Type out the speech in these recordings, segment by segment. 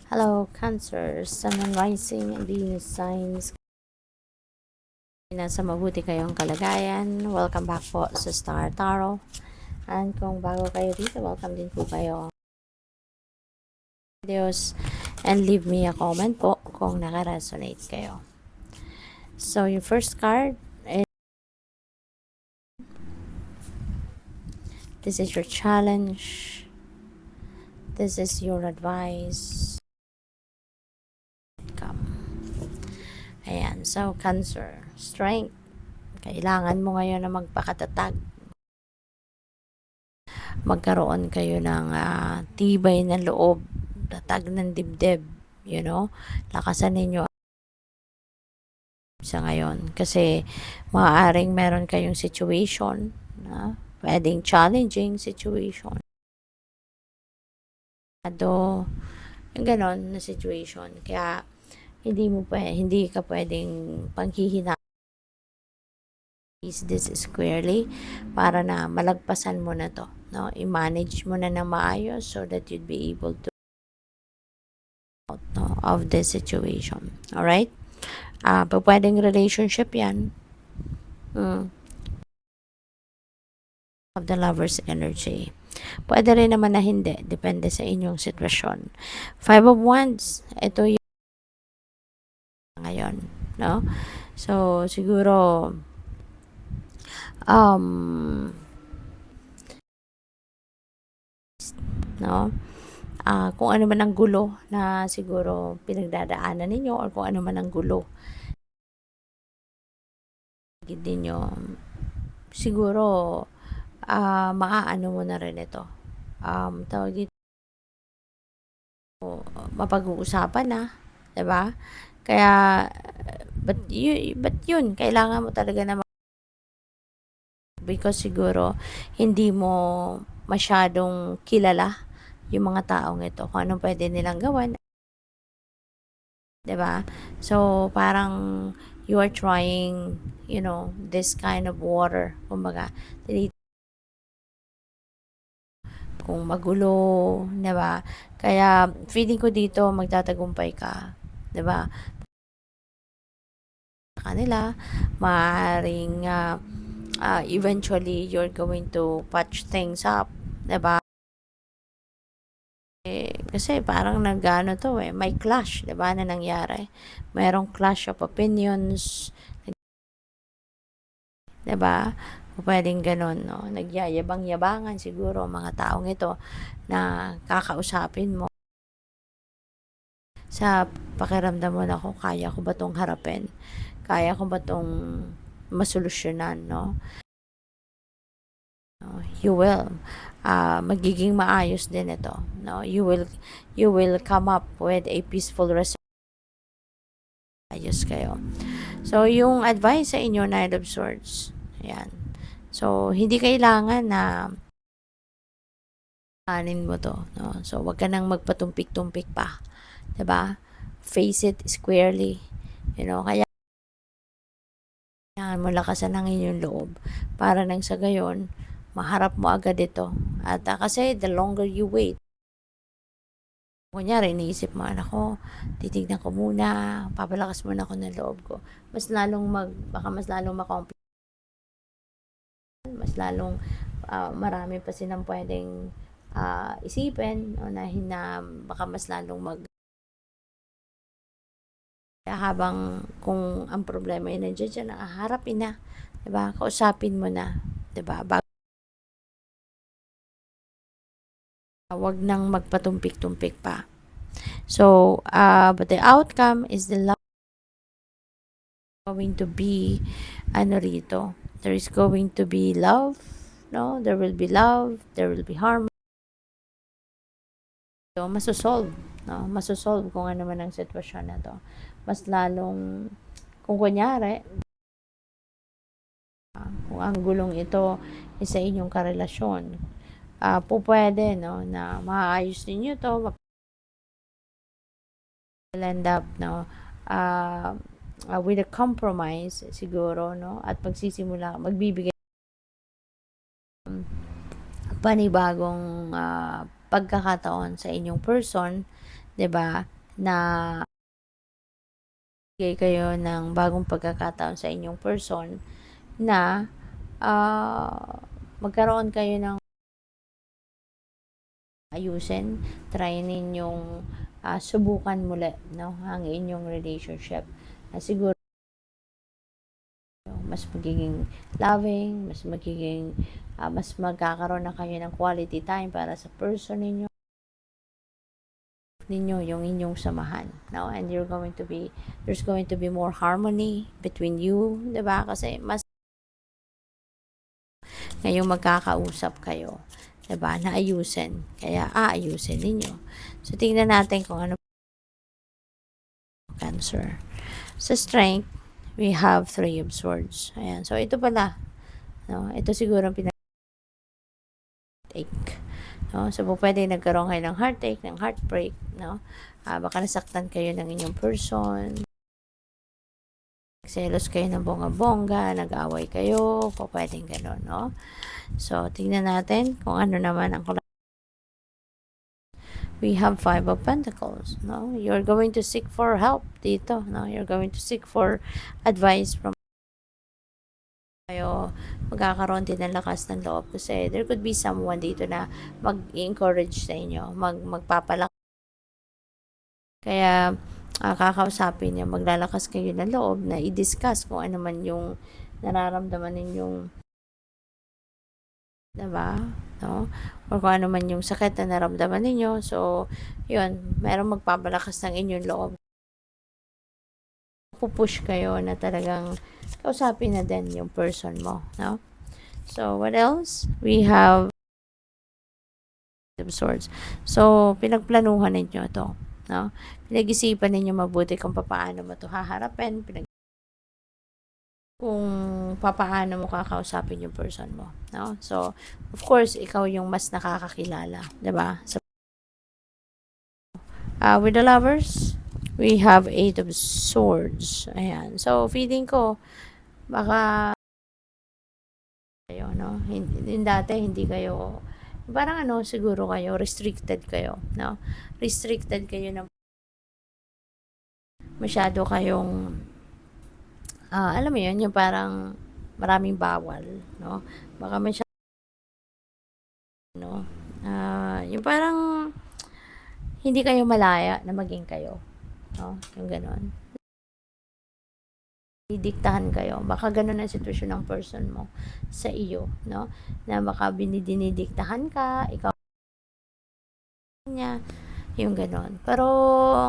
Hello, Cancer, Sun and Rising, Venus signs. Nasa mabuti kayong kalagayan. Welcome back po sa Star Tarot. And kung bago kayo dito, welcome din po kayo videos and leave me a comment po kung naka-resonate kayo. So, yung first card is this is your challenge. This is your advice. Ayan, so Cancer, strength. Kailangan mo ngayon na magpakatatag. Magkaroon kayo ng tibay ng loob, tatag ng dibdib, lakasan ninyo sa ngayon. Kasi maaaring meron kayong situation na pwedeng challenging situation. Yung ganon na situation. Kaya hindi ka pwedeng panghihina this squarely para na malagpasan mo na to, no? I-manage mo na ng maayos so that you'd be able to out, no, of this situation. Alright? Pwedeng relationship yan. Of the lover's energy. Pwede rin naman na hindi. Depende sa inyong sitwasyon. Five of Wands. Ito yung ngayon. No? So, siguro no? Kung ano man ang gulo na siguro pinagdadaanan ninyo or kung ano man ang gulo ninyo, siguro maaano mo na rin ito. Tawag dito, mapag-uusapan na, 'di ba? Kaya but yun, kailangan mo talaga na because siguro hindi mo masyadong kilala yung mga taong ito, kung anong pwede nilang gawan, 'di ba? So parang you are trying, this kind of water, kumbaga kung magulo, 'di ba? Kaya feeling ko dito magtatagumpay ka, 'di ba? Kanila maaring eventually you're going to patch things up, 'di ba? Kasi parang nagano to may clash, 'di ba, na nangyari. Mayroong clash of opinions, 'di ba? Pwedeng ganun, no? Nagyayabang-yabangan siguro ang mga taong ito na kakausapin mo. Sa pakiramdam mo na kung kaya ko ba tong harapin? Kaya ko ba tong masolusyonan, no? You will. Magiging maayos din ito, no? You will come up with a peaceful resolution. Ayos kayo. So, yung advice sa inyo, Knight of Swords. Ayan. So, hindi kailangan na anin mo to, no? So, wag ka nang magpatumpik-tumpik pa. 'Di ba? Face it squarely. Kaya kailangan mo lakasan ang inyong loob para nang sa gayon, maharap mo agad ito. At kasi the longer you wait, kunyari, iniisip mo, ako, titignan ko muna, papalakas muna ako ng loob ko. Baka mas lalong makomplike. Mas lalong marami pa silang pwedeng isipin, o na baka mas lalong habang kung ang problema ay nandiyan dyan, harapin na, diba? Kausapin mo na, diba? Wag nang magpatumpik-tumpik pa. So, but the outcome is the love going to be, rito, there is going to be love, no? There will be love, there will be harmony. So, masosolve, no? Masosolve kung ano man ang sitwasyon na to. Mas lalong, kung kunyari, kung ang gulong ito is sa inyong karelasyon, pwede, no, na maayos ninyo to, will end up, no, with a compromise siguro, no, at magbibigay panibagong pagkakataon sa inyong person, 'di ba, na bigay kayo ng bagong pagkakataon sa inyong person na magkaroon kayo ng ayusin, try ninyong subukan muli, no, ang inyong relationship. Siguro mas magiging loving, mas magiging mas magkakaroon na kayo ng quality time para sa person ninyo yung inyong samahan, no? And there's going to be more harmony between you, 'di ba? Kasi mas ngayong magkakausap kayo, 'di ba? Na ayusin. Kaya aayusin ninyo. So tingnan natin kung ano Cancer. Sa strength, we have 3 of swords. Ayan. So ito pala, no? Ito siguro ang heartache. No? So, pwede nagkaroon kayo ng heartache, ng heartbreak, no? Baka nasaktan kayo ng inyong person. Selos kayo ng bongga-bongga, nag-away kayo, pwedeng gano'n, no? So, tingnan natin kung ano naman ang we have 5 of Pentacles, no? You're going to seek for help dito, no? You're going to seek for advice from kayo, magkakaroon din ng lakas ng loob kasi there could be someone dito na mag-encourage sa inyo, magpapalakas. Kaya kakausapin niya, maglalakas kayo ng loob na i-discuss kung ano man yung nararamdaman ninyong, diba? No? Or kung ano man yung sakit na naramdaman ninyo. So, yun, merong magpapalakas ng inyong loob. Pupush kayo na talagang kausapin na din yung person mo, no? So, what else? We have of swords. So, pinagplanuhan ninyo to, no? Pinag-isipan ninyo mabuti kung paano mo to haharapin, kung paano mo kakausapin yung person mo, no? So, of course, ikaw yung mas nakakakilala, 'di ba? So, with the lovers, we have 8 of swords. Ayan. So, feeling ko, baka kayo, no? Hindi, dati, hindi kayo, parang ano, siguro kayo, restricted kayo, no? Restricted kayo ng masyado kayong, alam mo yun, yung parang maraming bawal, no? Baka masyado, no? Yung parang, hindi kayo malaya na maging kayo, no? Yung ganon. Didiktahan kayo. Baka ganun ang sitwasyon ng person mo sa iyo, no? Na baka dinidiktahan ka, ikaw niya, yung ganon. Pero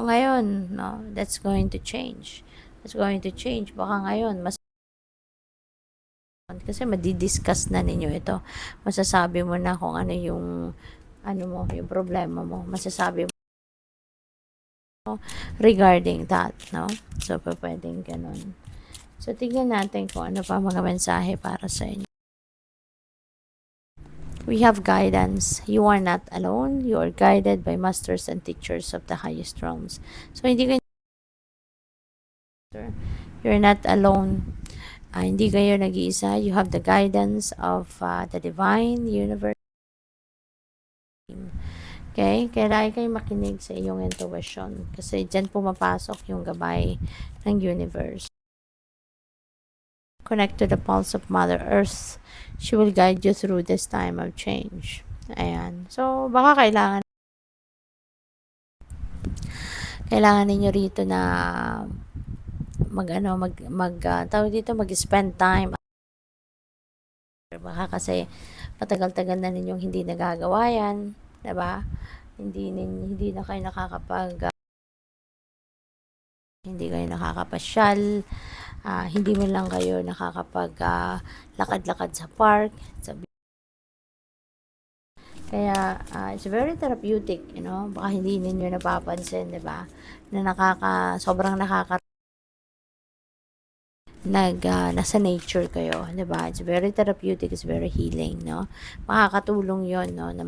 ngayon, no, that's going to change. That's going to change. Baka ngayon, mas kasi madidiscuss na ninyo ito. Masasabi mo na kung ano yung ano mo, yung problema mo. Masasabi mo regarding that, no? So, pwedeng ganun. So, tignan natin kung ano pa mga mensahe para sa inyo. We have guidance. You are not alone. You are guided by masters and teachers of the highest realms. So, hindi kayo you're not alone. Hindi kayo nag-iisa. You have the guidance of the divine universe. Okay? Kaya lagi kayo makinig sa iyong intuition. Kasi dyan pumapasok yung gabay ng universe. Connect to the pulse of Mother Earth. She will guide you through this time of change. Ayan. So, baka kailangan ninyo rito na tawag dito, mag-spend time. Baka kasi matagal-tagal na ninyong hindi nagagawa yan. Diba? Hindi na kayo hindi kayo nakakapasyal. Hindi mo lang kayo nakakapag lakad-lakad sa park, kaya it's very therapeutic, you know. Baka hindi ninyo napapansin, 'di ba? Na sobrang nasa nature kayo, 'di ba? It's very therapeutic, it's very healing, no? Makakatulong 'yon, no, na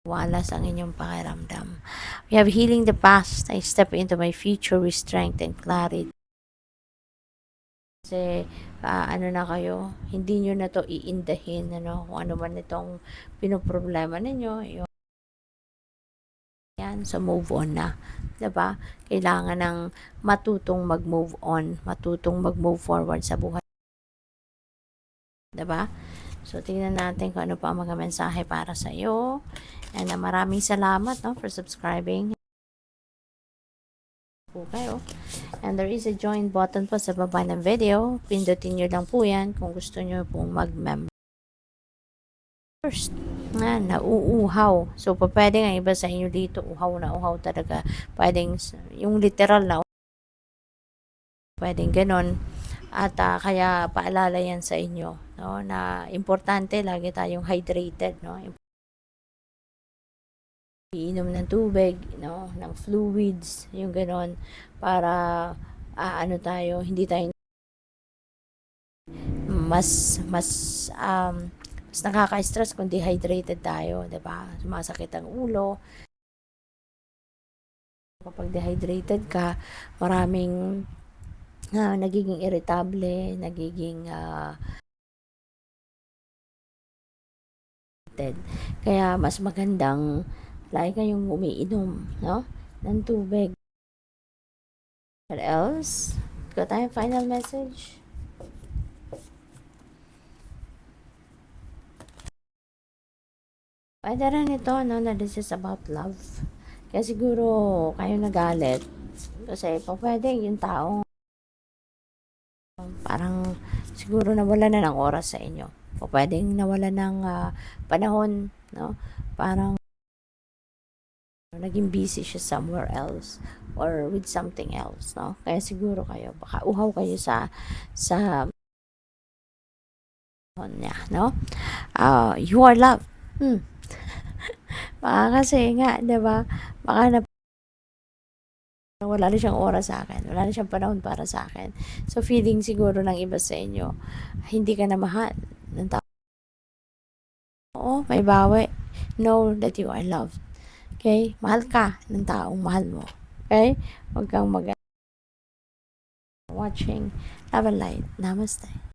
walas ang inyong pakiramdam. We have healing the past. I step into my future with strength and clarity. Kasi, ano na kayo, hindi nyo na to iindahin, ano, kung ano man itong pinoproblema ninyo, yan, so move on na. 'Di ba? Kailangan ng matutong mag-move on, matutong mag-move forward sa buhay. 'Di ba? So, tingnan natin kung ano pa ang mga mensahe para sa iyo. And maraming salamat, no, for subscribing po kayo. And there is a join button po sa baba ng video. Pindutin nyo lang po yan kung gusto nyo pong mag-member. First, nauuhaw. So, pwede nga iba sa inyo dito, uhaw na uhaw talaga. Pwedeng, yung literal na, pwedeng ganon. At kaya paalala yan sa inyo, no, na importante lagi tayong hydrated, no. Iinom ng tubig, no, ng fluids, yung ganon, para ano tayo, hindi tayo mas nakaka-stress kung dehydrated tayo, 'di ba? Sumasakit ang ulo. Kapag dehydrated ka, maraming nagiging irritable, nagiging kaya mas magandang lagi kayong umiinom, no, ng tubig. What else? Got tayong final message? Pwede rin ito, no, na this is about love. Kaya siguro kayo nagalit. Kasi pwede yung tao parang siguro nawala na ng oras sa inyo. Pwedeng nawala ng panahon, no? Parang naging busy siya somewhere else or with something else, no? Kaya siguro kayo, baka uhaw kayo sa niya, no? You are loved. Baka kasi nga, 'di ba? Baka wala na siyang oras sa akin, wala na siyang panahon para sa akin. So, feeling siguro ng iba sa inyo, hindi ka na mahal ng tao. Oo, may bawi. Know that you are loved. Okay? Mahal ka ng taong mahal mo. Okay? Huwag kang watching. Love and light. Namaste.